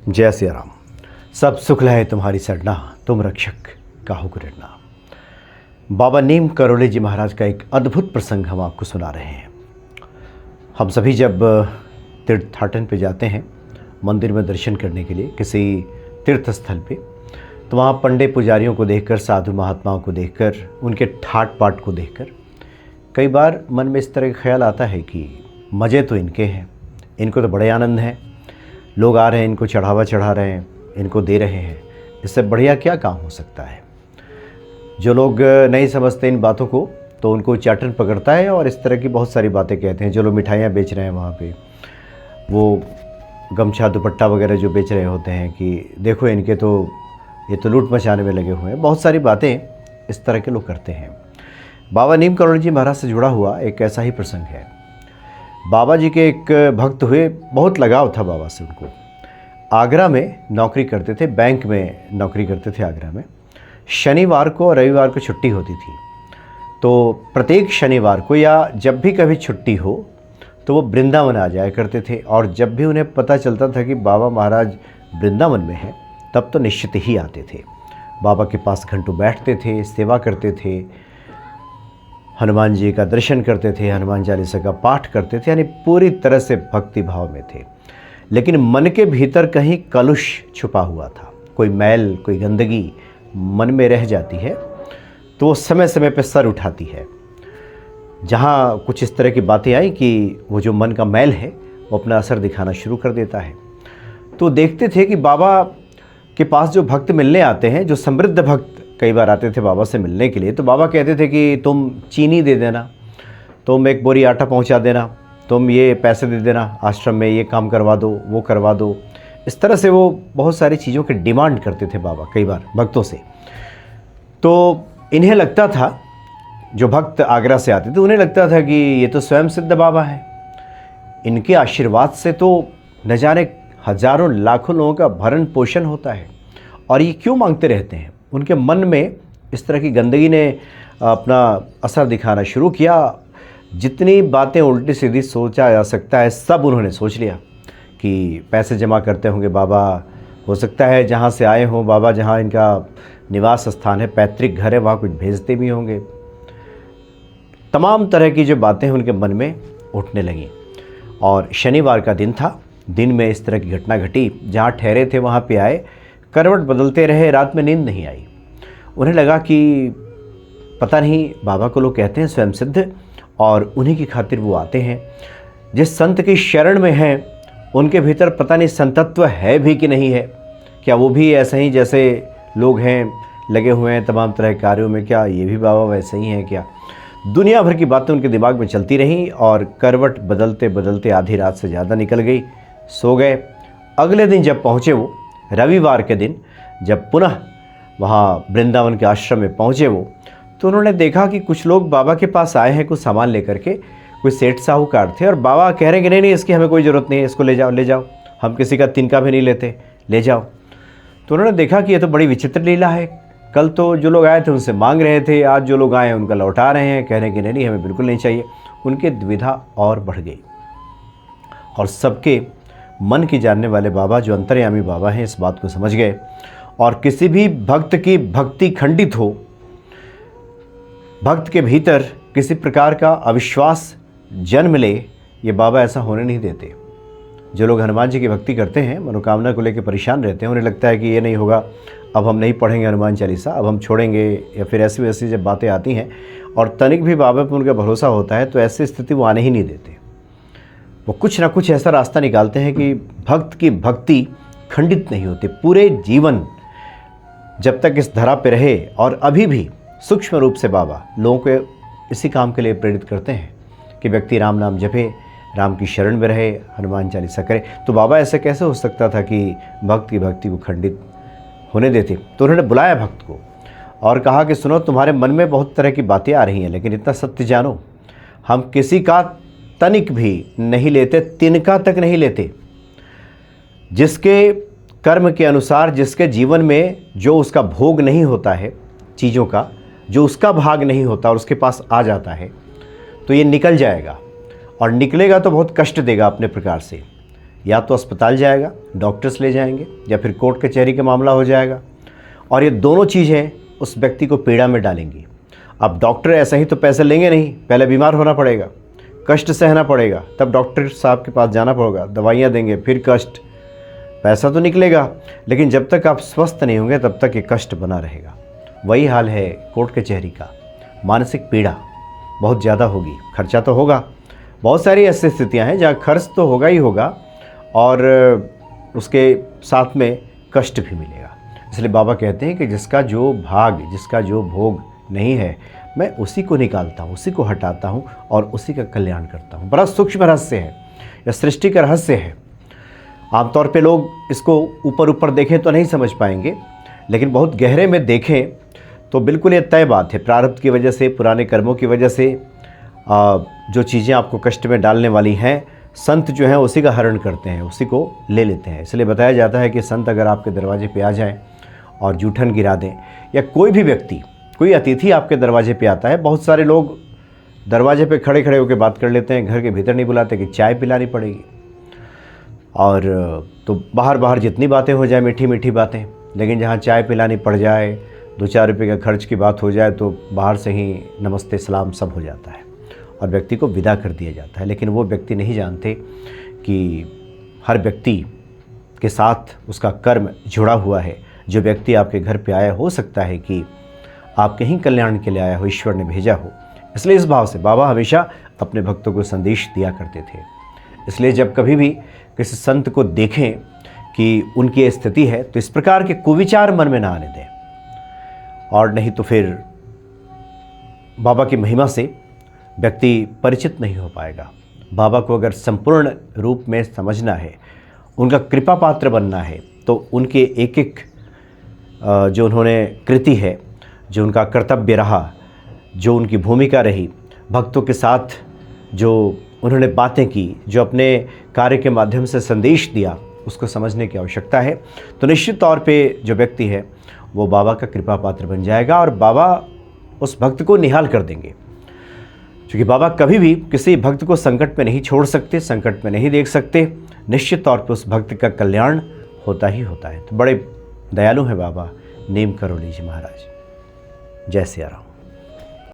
जय सिया राम। सब सुख लहे तुम्हारी सरना, तुम रक्षक काहू को डरना। बाबा नीम करोली जी महाराज का एक अद्भुत प्रसंग हम आपको सुना रहे हैं। हम सभी जब तीर्थाटन पे जाते हैं, मंदिर में दर्शन करने के लिए किसी तीर्थ स्थल पे, तो वहाँ पंडे पुजारियों को देखकर, साधु महात्माओं को देखकर, उनके ठाट बाट को देखकर कई बार मन में इस तरह का ख्याल आता है कि मज़े तो इनके हैं, इनको तो बड़े आनंद हैं, लोग आ रहे हैं, इनको चढ़ावा चढ़ा रहे हैं, इनको दे रहे हैं, इससे बढ़िया क्या काम हो सकता है। जो लोग नहीं समझते इन बातों को तो उनको चाटन पकड़ता है और इस तरह की बहुत सारी बातें कहते हैं। जो लोग मिठाइयाँ बेच रहे हैं वहाँ पे, वो गमछा दुपट्टा वगैरह जो बेच रहे होते हैं कि देखो इनके तो, ये तो लूट मचाने में लगे हुए हैं। बहुत सारी बातें इस तरह के लोग करते हैं। बाबा नीम करोली जी महाराज से जुड़ा हुआ एक ऐसा ही प्रसंग है। बाबा जी के एक भक्त हुए, बहुत लगाव था बाबा से उनको। आगरा में नौकरी करते थे, बैंक में नौकरी करते थे आगरा में। शनिवार को और रविवार को छुट्टी होती थी, तो प्रत्येक शनिवार को या जब भी कभी छुट्टी हो तो वो वृंदावन आ जाया करते थे। और जब भी उन्हें पता चलता था कि बाबा महाराज वृंदावन में हैं, तब तो निश्चित ही आते थे। बाबा के पास घंटों बैठते थे, सेवा करते थे, हनुमान जी का दर्शन करते थे, हनुमान चालीसा का पाठ करते थे, यानी पूरी तरह से भक्ति भाव में थे। लेकिन मन के भीतर कहीं कलुष छुपा हुआ था, कोई मैल, कोई गंदगी मन में रह जाती है तो वो समय समय पर सर उठाती है। जहाँ कुछ इस तरह की बातें आई कि वो जो मन का मैल है वो अपना असर दिखाना शुरू कर देता है। तो देखते थे कि बाबा के पास जो भक्त मिलने आते हैं, जो समृद्ध भक्त कई बार आते थे बाबा से मिलने के लिए, तो बाबा कहते थे कि तुम चीनी दे देना, तुम एक बोरी आटा पहुंचा देना, तुम ये पैसे दे देना, आश्रम में ये काम करवा दो, वो करवा दो। इस तरह से वो बहुत सारी चीज़ों की डिमांड करते थे बाबा कई बार भक्तों से। तो इन्हें लगता था, जो भक्त आगरा से आते थे उन्हें लगता था कि ये तो स्वयं सिद्ध बाबा हैं, इनके आशीर्वाद से तो न जाने हजारों लाखों लोगों का भरण पोषण होता है, और ये क्यों मांगते रहते हैं। उनके मन में इस तरह की गंदगी ने अपना असर दिखाना शुरू किया। जितनी बातें उल्टी सीधी सोचा जा सकता है सब उन्होंने सोच लिया कि पैसे जमा करते होंगे बाबा, हो सकता है जहाँ से आए हों बाबा, जहाँ इनका निवास स्थान है, पैतृक घर है, वहाँ कुछ भेजते भी होंगे। तमाम तरह की जो बातें उनके मन में उठने लगीं। और शनिवार का दिन था, दिन में इस तरह की घटना घटी। जहाँ ठहरे थे वहाँ पे आए, करवट बदलते रहे, रात में नींद नहीं आई। उन्हें लगा कि पता नहीं, बाबा को लोग कहते हैं स्वयं सिद्ध, और उन्हीं की खातिर वो आते हैं। जिस संत की शरण में हैं उनके भीतर पता नहीं संतत्व है भी कि नहीं है। क्या वो भी ऐसे ही जैसे लोग हैं, लगे हुए हैं तमाम तरह के कार्यों में, क्या ये भी बाबा वैसे ही हैं क्या। दुनिया भर की बातें उनके दिमाग में चलती रहीं और करवट बदलते बदलते आधी रात से ज़्यादा निकल गई, सो गए। अगले दिन जब पहुँचे, वो रविवार के दिन जब पुनः वहाँ वृंदावन के आश्रम में पहुँचे वो, तो उन्होंने देखा कि कुछ लोग बाबा के पास आए हैं कुछ सामान लेकर के। कोई सेठ साहूकार थे और बाबा कह रहे हैं कि नहीं नहीं, इसकी हमें कोई ज़रूरत नहीं है, इसको ले जाओ ले जाओ, हम किसी का तिनका भी नहीं लेते, ले जाओ। तो उन्होंने देखा कि ये तो बड़ी विचित्र लीला है। कल तो जो लोग आए थे उनसे मांग रहे थे, आज जो लोग आए हैं उनका लौटा रहे हैं, कह रहे हैं कि नहीं नहीं हमें बिल्कुल नहीं चाहिए। उनकी द्विधा और बढ़ गई। और सबके मन की जानने वाले बाबा, जो अंतर्यामी बाबा हैं, इस बात को समझ गए। और किसी भी भक्त की भक्ति खंडित हो, भक्त के भीतर किसी प्रकार का अविश्वास जन्म ले, ये बाबा ऐसा होने नहीं देते। जो लोग हनुमान जी की भक्ति करते हैं, मनोकामना को लेकर परेशान रहते हैं, उन्हें लगता है कि ये नहीं होगा, अब हम नहीं पढ़ेंगे हनुमान चालीसा, अब हम छोड़ेंगे, या फिर ऐसी वैसी जब बातें आती हैं और तनिक भी बाबा पर उनका भरोसा होता है, तो ऐसी स्थिति वो आने ही नहीं देते। वो कुछ ना कुछ ऐसा रास्ता निकालते हैं कि भक्त की भक्ति खंडित नहीं होती। पूरे जीवन जब तक इस धरा पे रहे, और अभी भी सूक्ष्म रूप से बाबा लोगों को इसी काम के लिए प्रेरित करते हैं कि व्यक्ति राम नाम जपे, राम की शरण में रहे, हनुमान चालीसा करे। तो बाबा ऐसे कैसे हो सकता था कि भक्त की भक्ति को खंडित होने देते। तो उन्होंने बुलाया भक्त को और कहा कि सुनो, तुम्हारे मन में बहुत तरह की बातें आ रही हैं, लेकिन इतना सत्य जानो, हम किसी का तनिक भी नहीं लेते, तिनका तक नहीं लेते। जिसके कर्म के अनुसार, जिसके जीवन में जो उसका भोग नहीं होता है, चीज़ों का जो उसका भाग नहीं होता और उसके पास आ जाता है, तो ये निकल जाएगा, और निकलेगा तो बहुत कष्ट देगा अपने प्रकार से। या तो अस्पताल जाएगा, डॉक्टर्स ले जाएंगे, या फिर कोर्ट कचहरी का मामला हो जाएगा। और ये दोनों चीज़ें उस व्यक्ति को पीड़ा में डालेंगी। अब डॉक्टर ऐसा ही तो पैसे लेंगे नहीं, पहले बीमार होना पड़ेगा, कष्ट सहना पड़ेगा, तब डॉक्टर साहब के पास जाना पड़ेगा, दवाइयाँ देंगे, फिर कष्ट, पैसा तो निकलेगा, लेकिन जब तक आप स्वस्थ नहीं होंगे तब तक ये कष्ट बना रहेगा। वही हाल है कोर्ट कचहरी का। मानसिक पीड़ा बहुत ज़्यादा होगी, खर्चा तो होगा। बहुत सारी ऐसी स्थितियाँ हैं जहाँ खर्च तो होगा ही होगा और उसके साथ में कष्ट भी मिलेगा। इसलिए बाबा कहते हैं कि जिसका जो भाग, जिसका जो भोग नहीं है, मैं उसी को निकालता हूँ, उसी को हटाता हूँ और उसी का कल्याण करता हूँ। बड़ा सूक्ष्म रहस्य है, यह सृष्टि का रहस्य है। आमतौर पे लोग इसको ऊपर ऊपर देखें तो नहीं समझ पाएंगे, लेकिन बहुत गहरे में देखें तो बिल्कुल ये तय बात है। प्रारब्ध की वजह से, पुराने कर्मों की वजह से जो चीज़ें आपको कष्ट में डालने वाली हैं, संत जो हैं उसी का हरण करते हैं, उसी को ले लेते हैं। इसलिए बताया जाता है कि संत अगर आपके दरवाजे पे आ जाएं और जूठन गिरा दें, या कोई भी व्यक्ति, कोई अतिथि आपके दरवाजे पे आता है, बहुत सारे लोग दरवाजे पे खड़े खड़े होकर बात कर लेते हैं, घर के भीतर नहीं बुलाते कि चाय पिलानी पड़ेगी। और तो बाहर बाहर जितनी बातें हो जाए, मीठी मीठी बातें, लेकिन जहाँ चाय पिलानी पड़ जाए, 2-4 रुपये का खर्च की बात हो जाए तो बाहर से ही नमस्ते सलाम सब हो जाता है और व्यक्ति को विदा कर दिया जाता है। लेकिन वो व्यक्ति नहीं जानते कि हर व्यक्ति के साथ उसका कर्म जुड़ा हुआ है। जो व्यक्ति आपके घर पे आया, हो सकता है कि आपके ही कल्याण के लिए आया हो, ईश्वर ने भेजा हो। इसलिए इस भाव से बाबा हमेशा अपने भक्तों को संदेश दिया करते थे। इसलिए जब कभी भी किसी संत को देखें कि उनकी स्थिति है, तो इस प्रकार के कुविचार मन में ना आने दें, और नहीं तो फिर बाबा की महिमा से व्यक्ति परिचित नहीं हो पाएगा। बाबा को अगर संपूर्ण रूप में समझना है, उनका कृपा पात्र बनना है, तो उनके एक एक जो उन्होंने कृति है, जो उनका कर्तव्य रहा, जो उनकी भूमिका रही, भक्तों के साथ जो उन्होंने बातें की, जो अपने कार्य के माध्यम से संदेश दिया, उसको समझने की आवश्यकता है। तो निश्चित तौर पे जो व्यक्ति है वो बाबा का कृपा पात्र बन जाएगा और बाबा उस भक्त को निहाल कर देंगे। क्योंकि बाबा कभी भी किसी भक्त को संकट में नहीं छोड़ सकते, संकट में नहीं देख सकते। निश्चित तौर पे उस भक्त का कल्याण होता ही होता है। तो बड़े दयालु हैं बाबा नीम करोली जी महाराज। जय सिया राम।